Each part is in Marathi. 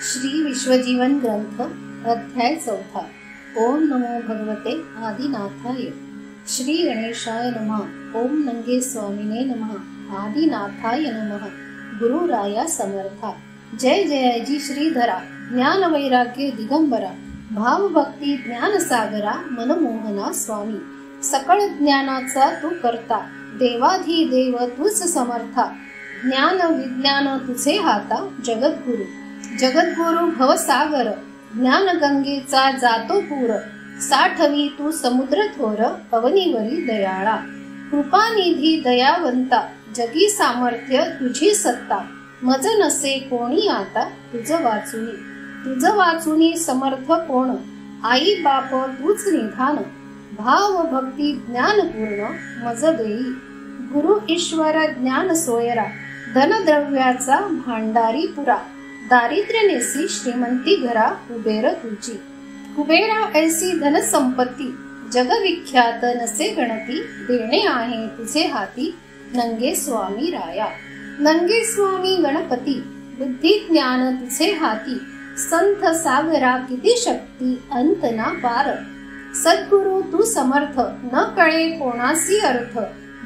श्री विश्वजीवन ग्रंथ अध्याय 4। ओम नमो भगवते आदिनाथाय। श्री गणेशाय नमः। ओम नंगे स्वामिने नमः। आदिनाथाय नमः। गुरुराया समर्था। जय जयाजी श्रीधरा। ज्ञान वैराग्य दिगंबरा। भाव भक्ती ज्ञान सागरा। मनमोहना स्वामी। सकळ ज्ञानाचा तू करता। देवाधिदेव तूच समर्था। ज्ञान विज्ञान तुझे हाता। जगद्गुरु जगद्गुरु भवसागर। ज्ञान गंगेचा जातो पूर। साठवी तू समुद्र थोर। अवनीवरी दयाळा। कृपानिधी दयावंता। जगी सामर्थ्य तुझी सत्ता। मज नसे कोणी आता। तुझ वाचुनी समर्थ कोण। आई बाप तूच निधान। भाव भक्ती ज्ञान पूर्ण मज देई। गुरु ईश्वर ज्ञान सोयरा। धनद्रव्याचा भांडारी पुरा। दारिद्र्य नेसी श्रीमंती घरा। कुबेर तुझी कुबेरा ऐसी धन संपत्ती। जगविख्यात नसे गणती। देणे आहे तुझे हाती। नंगे स्वामी राया। नंगे स्वामी गणपती। बुद्धी ज्ञान तुझे हाती। संत सागरा किती शक्ती। अंत ना पार। सद्गुरु तू समर्थ। न कळे कोणासी अर्थ।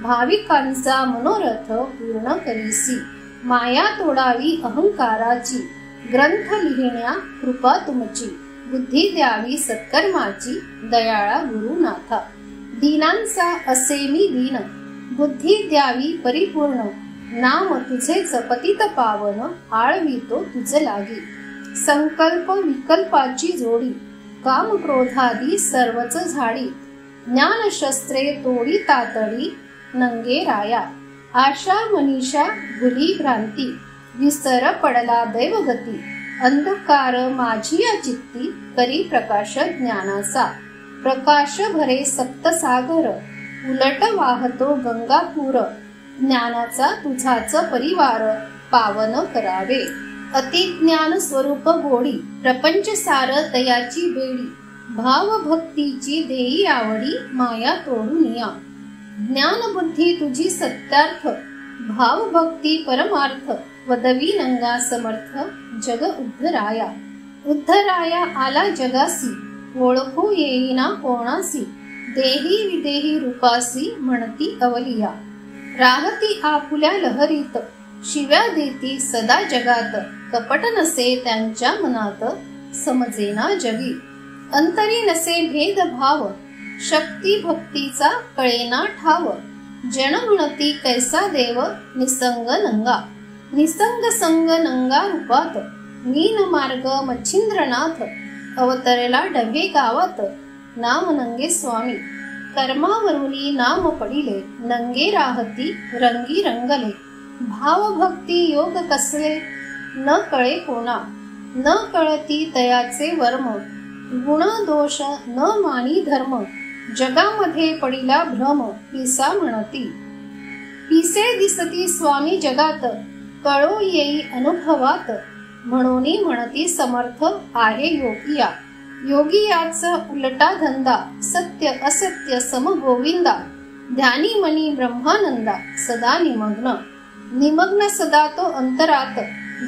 भाविकांचा मनोरथ पूर्ण करीसी। माया तोडावी अहंकाराची। ग्रंथ लिहिण्या कृपा तुमची। बुद्धी द्यावी सत्कर्माची। दयाळा गुरुनाथा। दीनांचा असे मी दीन। बुद्धी द्यावी परिपूर्ण। नाम तुझेच पतित पावन। आळवितो तुझ लागी। संकल्प विकल्पाची जोडी। काम क्रोधादी सर्वच झाडी। ज्ञान शस्त्रे तोडी तातडी। नंगे राया। आशा मनीषा भुली भ्रांती। विसर पडला दैवगती। अंधकार माझिया चित्ती। करी प्रकाश ज्ञानाचा। प्रकाश भरे सप्त सागर। उलट वाहतो गंगापूर। ज्ञानाचा तुझाच परिवार। पावन करावे। अति ज्ञान स्वरूप गोडी। प्रपंच सार तयाची बेडी। भाव भक्तीची देई आवडी। माया तोडून या। ज्ञान बुद्धी तुझी सत्यार्थ। भाव भक्ती परमार्थ। वदवी नंगा समर्थ। जग उद्धराया। उद्धराया आला जगासी। ओळखू येईना कोणासी। देही विदेही रूपासी म्हणती अवलिया। राहती आपुल्या लहरीत। शिव्या देती सदा जगात। कपट नसे त्यांच्या मनात। समजेना जगी। अंतरी नसे भेद भाव। शक्ती भक्तीचा कळेना ठाव। जन म्हणती कैसा देव। निसंग नंगा। निसंग संग नंगा रूपात। मीन मार्ग मच्छिंद्रनाथ। अवतरला डभे गावात। नाम नंगे स्वामी। कर्मावरुनी नाम पडिले। नंगे राहती रंगी रंगले। भाव भक्ती योग कसले। न कळे कोणा। न कळती तयाचे वर्म। गुण दोष न मानी धर्म। जगामध्ये पडिला भ्रम। पिसा म्हणती। पिसे दिसती स्वामी जगात। कळो येई अनुभवात। म्हणून म्हणती समर्थ आहे योगिया। योगियाचा उलटा धंदा। सत्य असत्य सम गोविंदा। ध्यानी मनी ब्रह्मानंदा। सदा निमग्न। निमग्न सदा तो अंतरात।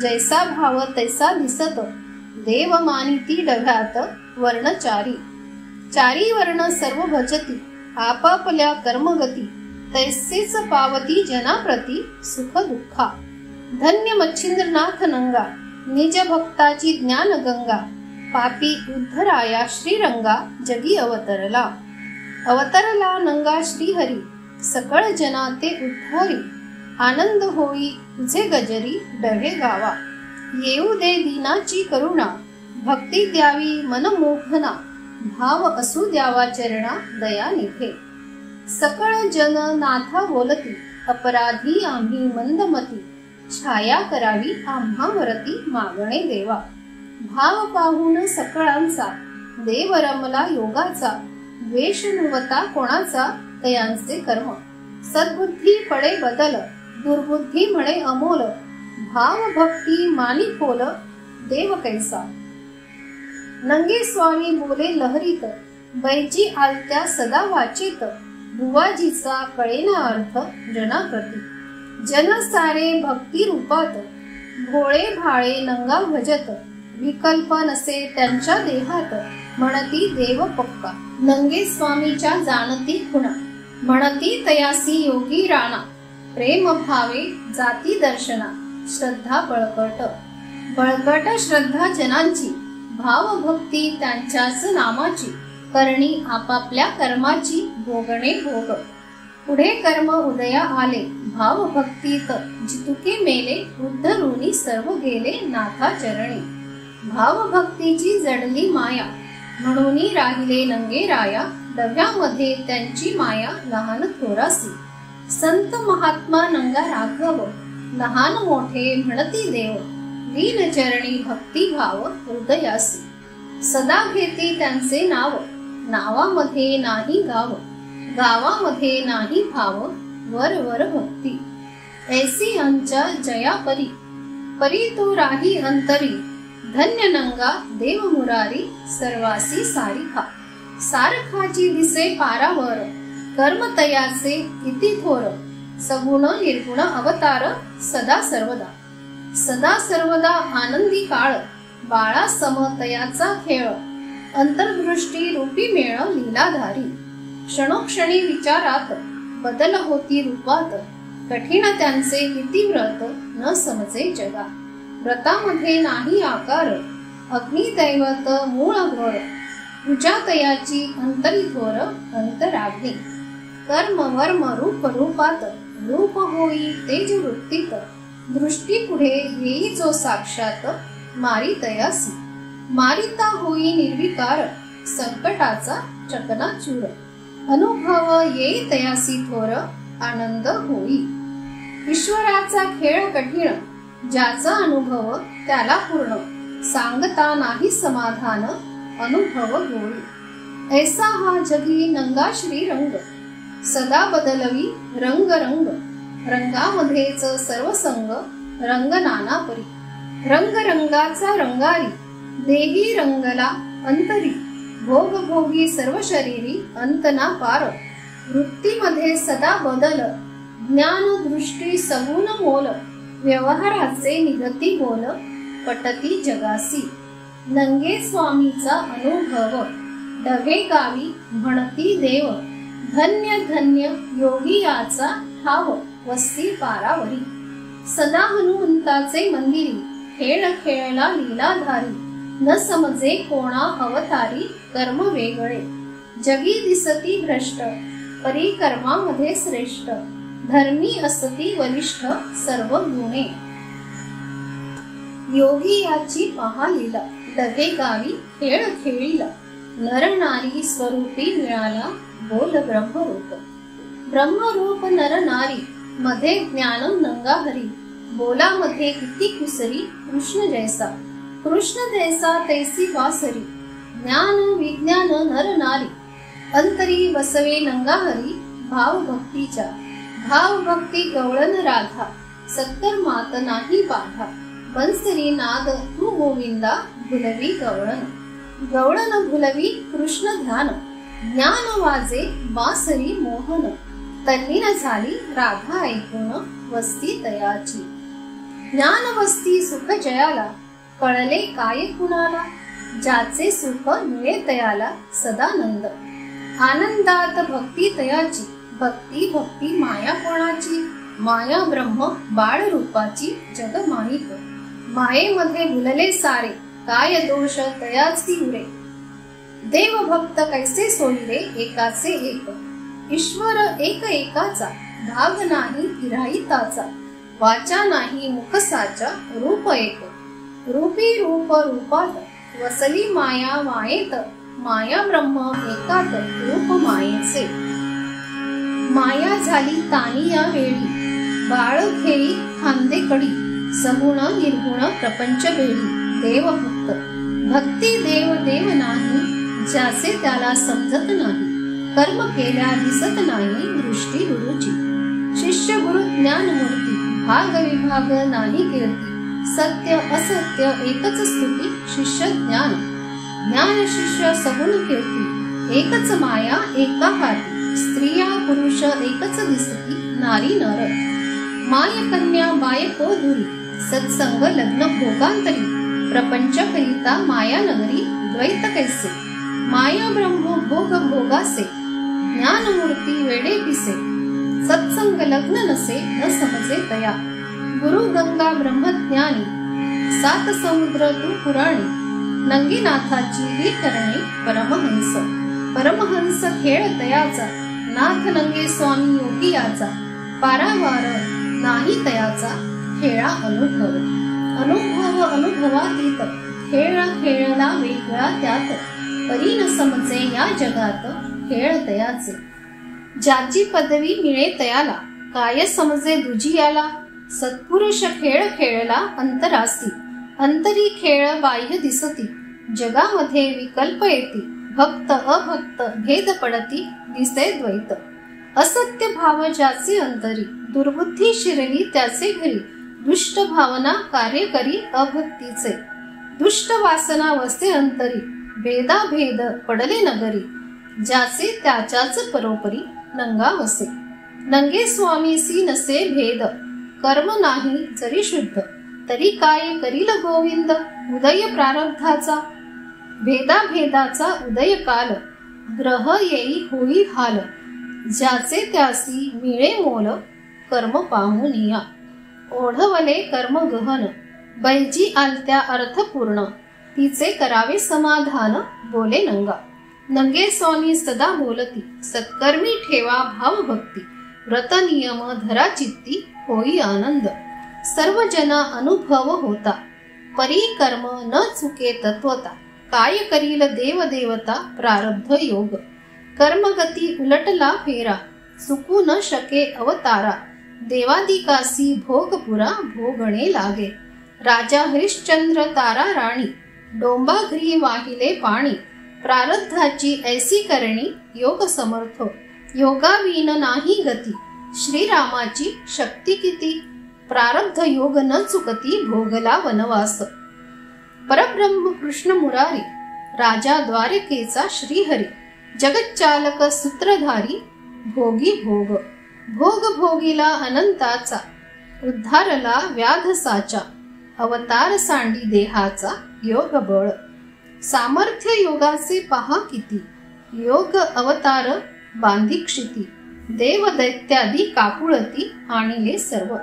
जैसा भाव तैसा दिसत। देव मानिती डव्यात। वर्णचारी चारी वर्ण सर्व भजती। आपापल्या कर्मगती। तैसेच पावती जनाप्रती। सुख दुःखा। धन्य मच्छिंद्रनाथ नंगा। निज भक्ताची ज्ञान गंगा। पापी उद्धराया श्रीरंगा। जगी अवतरला। अवतरला नंगा श्रीहरी। सकळ जना ते उद्धारी। आनंद होई तुझे गजरी। डढे गावा। येऊ दे दीनाची करुणा। भक्ती द्यावी मनमोहना। भाव असू द्यावा चरणा। दया निभे। सकळ जन नाथा बोलती। अपराधी आम्ही मंदमती। छाया करावी आम्हावरती। मागणे देवा। भाव पाहून सकळांचा। देव रमला योगाचा। द्वेष नव्हता कोणाचा। तयांचे कर्म। सद्बुद्धी पडे बदल। दुर्बुद्धी म्हणे अमोल। भाव भक्ती मानी खोल। देव कैसा। नंगे स्वामी बोले लहरीत। बैजी आलत्या सदा वाचित। बुवाजीचा कळेना अर्थ जनाप्रती। जन सारे भक्ती रूपात। भोळे भाळे नंगा भजत। विकल्प नसे त्यांच्या देहात, म्हणती देव पक्का. नंगे स्वामीच्या जाणती खुणा, म्हणती तयासी योगी राणा. प्रेम भावे जाती दर्शना, श्रद्धा बळकट. बळकट श्रद्धा जनांची, भाव भक्ती त्यांच्याच नामाची. करणी आपापल्या कर्माची, भोगणे भोग. पुढे कर्म उदया आले, भाव भक्तीत जितुके मेले. वृद्ध ऋणी सर्व गेले नाथा चरणी. भाव भक्तीची जडली माया, म्हणून राहिले नंगे राया. डव्यामध्ये त्यांची माया लहान थोरासी. संत महात्मा नंगा राघव, लहान मोठे म्हणती देव. दीन चरणी भक्ती भाव हृदयासी. सदा घेती त्यांचे नाव, नावामध्ये नाही गाव. गावामध्ये नाही भाव, वर वर भक्ती. ऐसी अंचा जया परी, परी तो राही अंतरी. धन्य नंगा देव मुरारी, सर्वासी सारिखा. सारखाची दिसे पारावर, कर्म तयाचे किती थोर. सगुण निर्गुण अवतार, सदा सर्वदा. सदा सर्वदा आनंदी काळ, बाळा सम तयाचा खेळ. अंतर्दृष्टी रूपी मेळ लीलाधारी. क्षणोक्षणी विचारात, बदल होती रूपात. कठीण त्यांचे किती व्रत, न समजे जगा. व्रतामध्ये नाही आकार, अग्निदैवत मूळ घोर. पूजा तयाची अंतरी थोर, अंतराग्नी. कर्म वर्म रूप रूपात, रूप होई तेज वृत्तीत. दृष्टी पुढे येई जो साक्षात, मारी तयासी. मारिता होई निर्विकार, संकटाचा चकनाचूर. अनुभव येई तयासी थोर, आनंद होई. ईश्वराचा खेळ कठीण, ज्याचा अनुभव त्याला पूर्ण. सांगता नाही समाधान, अनुभव होई. ऐसा हा जगी नंगा श्रीरंग, सदा बदलवी रंग रंग. रंगामध्येच सर्व संग, रंग नाना परी. रंग रंगाचा रंगारी, देही रंगला अंतरी. भोग भोगी सर्व शरीरी, अंतना पार. वृत्तीमध्ये सदा बदल, ज्ञान दृष्टी सगुण मोल. व्यवहाराचे निगती बोल, पटती जगासी. नंगे स्वामीचा अनुभव, डवे गावी म्हणती देव. धन्य धन्य योगी याचा ठाव, वस्ती पारावरी. सदा हनुमंताचे मंदिरी, खेळ खेळला लीलाधारी. न समजे कोणा अवतारी, कर्म वेगळे. जगी दिसती भ्रष्ट, परी कर्मामध्ये श्रेष्ठ. धर्मी असती वरिष्ठ, सर्व गुणे. योगी याची पहा लीला, डवे गावी खेळ खेळीला. नर नारी स्वरूपी मिळाला, बोल ब्रह्मरूप. ब्रह्मरूप नर नारी, मध्ये ज्ञान नंगा हरी. बोलामध्ये किती कुसरी, कृष्ण जैसा. कृष्ण जैसा तैसी वासरी. ज्ञान विज्ञान नर नारी, अंतरी बसवे नंगा हरी. भाव भक्तीच्या, भाव भक्ती गवळण राधा. सत्तर मात नाही बाधा. बंसरी नाद तू गोविंदा, भुलवी गवळण. गवळण भुलवी कृष्ण ध्यान. ज्ञान वाजे बासरी मोहन. तल्लीन झाली राधा ऐकून, वस्ती तयाची. ज्ञान वस्ती सुख जयाला, कळले काय कुणाला. ज्याचे सुख मिळे तयाला, सदानंद. आनंदात भक्ती तयाची, भक्ती भक्ती माया कोणाची. माया ब्रह्म बाळ रूपाची, जग माईक. मायेमध्ये भुलले सारे, काय दोष तयाची उरे. देव भक्त कैसे सोयरे, एकाचे एक. ईश्वर एक एकाचा, भाग नाही विराहिताचा. वाचा नाही मुखसाचा, रूप एक. रूपी रूप रूपात, वसली माया मायेत. माया ब्रह्म एकात, रूप मायेचे. माया झाली तानी या वेळी, बाळ खेळी खांदेकडी. सगुण निर्गुण प्रपंच बेडी, देव भक्त. भक्ती देव देव नाही, ज्याचे त्याला समजत नाही. कर्म केल्या दिसत नाही, दृष्टी गुरुची. शिष्य गुरु ज्ञान मूर्ती, भाग विभाग नाही कीर्ती. सत्य असत्य एकच स्तुती, शिष्य ज्ञान. ज्ञान शिष्य सगुण कीर्ती. एकच माया एका हाती, स्त्रिया पुरुष एकच दिसती. नारी नर, माय कन्या बायको दुरी. सत्संग लग्न भोगांतरी. प्रपंच करिता माया नगरी द्वैत कैसे, माया ब्रह्म भोग भोगासे, ज्ञान मूर्ती वेडे पिसे, सत्संग लग्न नसे न समजे तया, गुरु गंगा ब्रह्मज्ञानी, सात समुद्र तू पुराणी, नंगीनाथाची ही करणे परमहंस, परमहंस खेळ तयाचा, नाथ नंगे स्वामी योगी याचा, पारावार नाही तयाचा, खेळा अनुभव, अनुभव अनुभवातीत, खेळ खेळला वेगळा त्यात, परी न समजे या जगात, खेळ तयाचे, ज्याची पदवी मिळे तयाला, काय समजे दुजियाला, सत्पुरुष खेळ खेळला अंतरासी, अंतरी खेळ बाह्य दिसती, जगामध्ये विकल्प येती, भक्त अभक्त भेद पडती, दिसे द्वैत, असत्य भाव ज्याचे अंतरी, दुर्बुद्धी शिरली त्याचे घरी, दुष्ट भावना कार्य करी अभक्तीचे, दुष्ट वासना वसे अंतरी, भेदाभेद पडले नगरी, ज्याचे त्याच्याच परोपरी, नंगा वसे, नंगे स्वामीसी नसे भेद, कर्म नाही जरी शुद्ध, तरी काय करील गोविंद, उदय प्रारब्धाचा, भेदाभेदाचा उदय काल, ग्रह येई होई हाल, ज्याचे त्यासी मिळे मोल, कर्म पाहून या, ओढवले कर्म गहन, बैजी आलत्या अर्थपूर्ण, तिचे करावे समाधान, बोले नंगा, नंगे स्वामी सदा बोलती, सत्कर्मी ठेवा भाव भक्ती, व्रत नियम धरा चित्ती, होई आनंद, सर्व जना अनुभव होता, परी कर्म न चुके तत्वता, काय करील देव देवता, प्रारब्ध योग, कर्मगती उलटला फेरा, चुकू न शके अवतारा, देवादिकासी भोगपुरा भोगणे लागे, राजा हरिश्चंद्र तारा राणी, डोंबाघरी वाहिले पाणी, प्रारब्धाची ऐसी करणी, योग समर्थ, योगाविन नाही गती, श्रीरामाची शक्ती किती, प्रारब्ध योग न चुकती, भोगला वनवास, परब्रह्म कृष्ण मुरारी, राजा द्वारकेचा श्रीहरी, जगच्चालक सूत्रधारी, भोगी भोग, भोग भोगीला अनंताचा, उद्धारला व्याध साचा, अवतार सांडी देहाचा, योग बळ, सामर्थ्य योगाचे पहा किती, योग अवतार बांधी क्षिती, देव दैत्यादी काकुळती, आणले सर्व,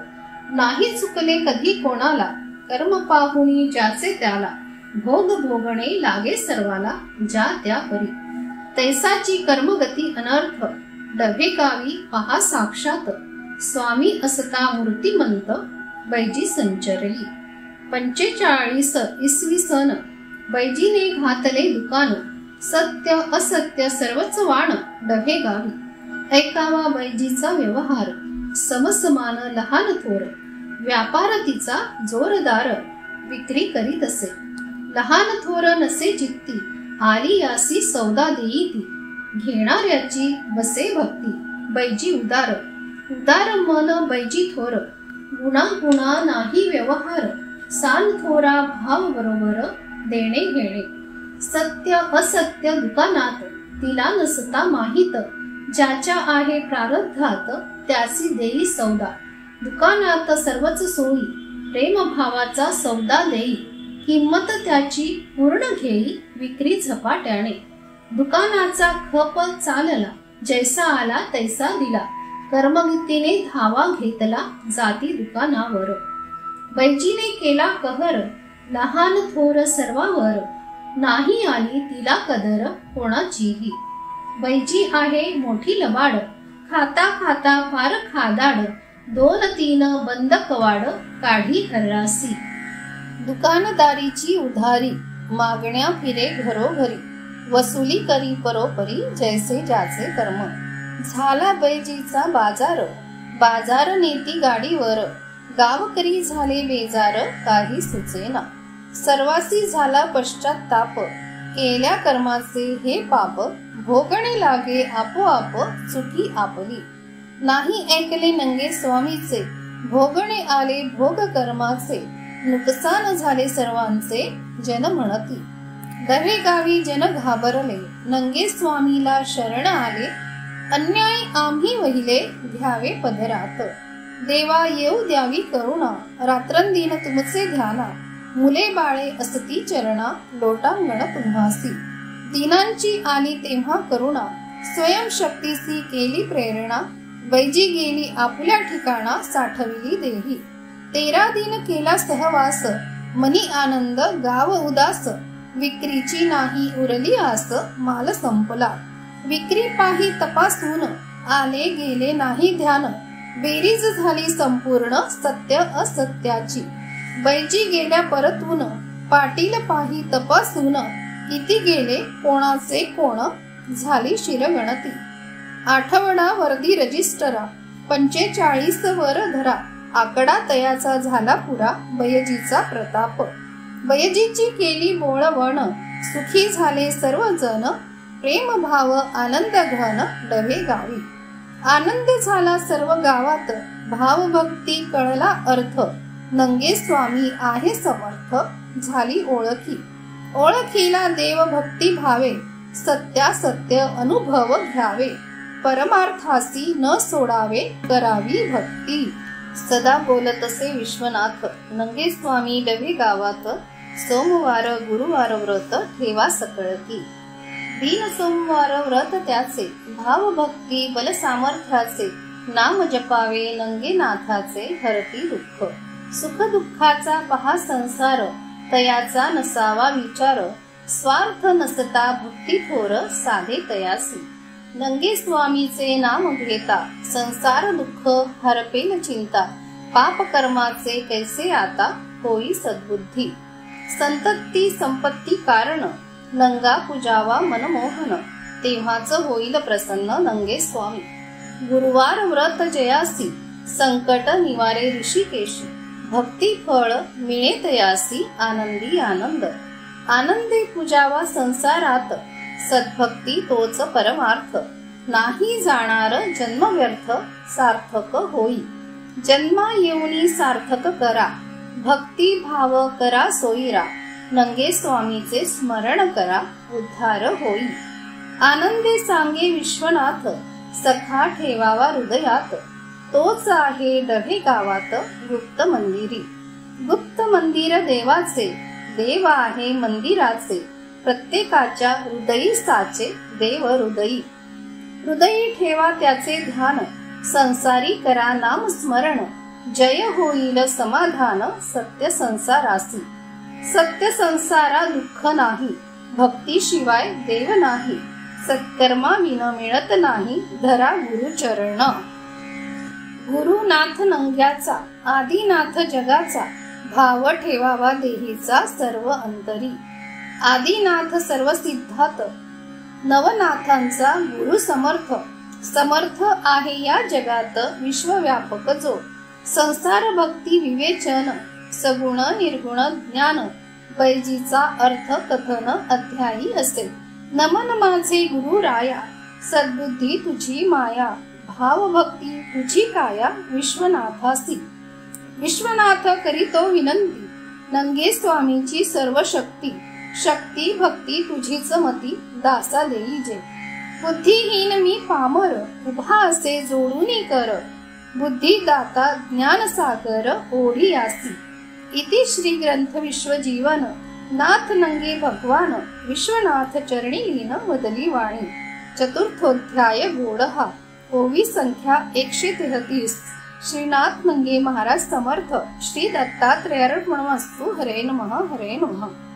नाही चुकले कधी कोणाला, कर्म पाहुनी ज्याचे त्याला, भोग भोगणे लागे सर्वाला, ज्या त्या परी, तैसाची कर्मगती अनर्थ, डभे गावी पहा साक्षात, स्वामी असता मूर्तिमंत, बैजी संचरली, 45 इसवी सन, बैजीने घातले दुकान, सत्य असत्य सर्वच वाण, डभे गावी, ऐकावा बैजीचा व्यवहार, समसमान लहान थोर, व्यापार तिचा जोरदार, विक्री करीत असे, लहान थोर नसे चित्ती, आली यासी सौदा देई ती, घेणाऱ्याची बसे भक्ती, बैजी उदार, उदार मन बैजी थोर, गुणा गुणा नाही व्यवहार, सान थोरा भाव बरोबर, देणे घेणे, सत्य असत्य दुकानात, तिला नसता माहित, ज्याच्या आहे प्रारब्धात, त्यासी देई सौदा, दुकानात सर्वच सोयी, प्रेम भावाचा सौदा देई, किंमत त्याची पूर्ण घेई, विक्री झपाट्याने, दुकानाचा खप चालला, जैसा आला तैसा दिला, कर्मगतीने धावा घेतला, जाती दुकानावर, बैजीने केला कहर, लहान थोर सर्वावर, नाही आली तिला कदर कोणाचीही, बैजी आहे मोठी लबाड, खाता खाता फार खादाड, 2-3 बंद कवाड, काढी हर्रासी, दुकानदारीची उधारी, मागण्या फिरे घरोघरी, वसुली करी परोपरी, जैसे ज्याचे कर्म, झाला बैजीचा बाजार, बाजार नेती गाडीवर, गावकरी झाले बेजार, काही सुचेना, सर्वासी झाला पश्चात्ताप, केल्या कर्माचे हे पाप, भोगणे लागे आपोआप, चुकी आपली, नाही ऐकले नंगे स्वामीचे, भोगणे आले भोग कर्माचे, नुकसान झाले सर्वांचे, जन म्हणती, दहे गावी जन घाबरले, नंगे स्वामीला शरण आले, अन्याय आम्ही वहिले, घ्यावे पदरात, देवा येऊ द्यावी करुणा, रात्रंदिन तुमचे ध्याना, मुले बाळे असती चरणा, लोटांगण तुम्हासी. दिनांची आली तेव्हा करुणा, स्वयं शक्तीसी केली प्रेरणा. बैजी गेली आपुल्या ठिकाणा, साठविली देही. 13 दिन केला सहवास, मनी आनंद गाव उदास. विक्रीची नाही उरली आस, माल संपला. विक्री पाही तपासून, आले गेले नाही ध्यान. बेरीज झाली संपूर्ण, सत्य असत्याची. बैजी गेल्या परतून, पाटील पाही तपासून. किती गेले कोणाचे कोण, झाली शिरगणती. आठवडा वर्दी रजिस्टरा, 45 वर धरा. आकडा तयाचा झाला पुरा, बयजीचा प्रताप. बयजीची केली बोळवण, सुखी झाले सर्वजण. प्रेम भाव आनंद घन, डवे गावी. आनंद झाला सर्व गावात, भावभक्ती कळला अर्थ. नंगे स्वामी आहे समर्थ, झाली ओळखी. ओळखीला देव भक्ती भावे, सत्यासत्य अनुभव घ्यावे. परमार्थासी न सोडावे, करावी भक्ती. सदा बोलतसे विश्वनाथ, नंगे स्वामी डवे गावात. सोमवार गुरुवार व्रत, ठेवा सकळती. दीन सोमवार व्रत त्याचे, भावभक्ती बल सामर्थ्याचे. नाम जपावे नंगे नाथाचे, हरती दुःख. सुख दुःखाचा पहा संसार, तयाचा नसावा विचार. स्वार्थ नसता भक्ती थोर, साधे तयासी. नंगे स्वामीचे नाम घेता, संसार दुःख हरपेल चिंता. पाप कर्माचे कैसे आता, होई सद्बुद्धी. संतती संपत्ती कारण, नंगा पूजावा मनमोहन. तेव्हाच होईल प्रसन्न नंगे स्वामी. गुरुवार व्रत जयासी, संकट निवारे ऋषिकेशी. भक्ती फळ मिळे तयासी, आनंदी आनंद. आनंदे पूजावा संसारात, सद्भक्ती तोच परमार्थ. नाही जाणार जन्म व्यर्थ, सार्थक होई. जन्मा येऊनी सार्थक करा, भक्ती भाव करा सोयीरा. नंगे स्वामीचे स्मरण करा, उद्धार होई. आनंदे सांगे विश्वनाथ, सखा ठेवावा हृदयात. तोच आहे डभे गावात, गुप्त मंदिरी. गुप्त मंदिर देवाचे, देव आहे मंदिराचे. प्रत्येकाच्या हृदयी साचे, देव हृदयी. हृदयी ठेवा त्याचे ध्यान, संसारी करा नाम स्मरण. जय होईल समाधान, सत्य संसारासी. सत्य संसारा दुःख नाही, भक्तीशिवाय देव नाही. सत्कर्मा विन मिळत नाही, धरा गुरुचरण. गुरुनाथ नंग्याचा, आदिनाथ जगाचा. भाव ठेवावा देहीचा सर्व अंतरी. आदिनाथ सर्व सिद्धात, नवनाथांचा गुरु समर्थ. समर्थ आहे या जगात, विश्वव्यापक जो. संसार भक्ती विवेचन, सगुण निर्गुण ज्ञान. बैजीचा अर्थ कथन अध्यायी असे. नमन माझे गुरु राया, सद्बुद्धी तुझी माया. भावभक्ती तुझी काया, विश्वनाथासी. विश्वनाथ करीतो विनंती, नंगे स्वामीची सर्व शक्ती. शक्ती भक्ती तुझीच मती, दासा देई जे. बुद्धिहीन मी पामर, उभा असे जोडूनी कर. बुद्धी दाता ज्ञान सागर, ओढी आसी. इति श्री ग्रंथ विश्वजीवन, नाथ नंगे भगवान. विश्वनाथ चरणी लीन, वदली वाणी. चतुर्थोध्याय गोडहा. ओवी संख्या 133. श्रीनाथ नंगे महाराज समर्थ. श्री दत्तात्रेयार्पणमस्तु. हरे नमः, हरे नमः.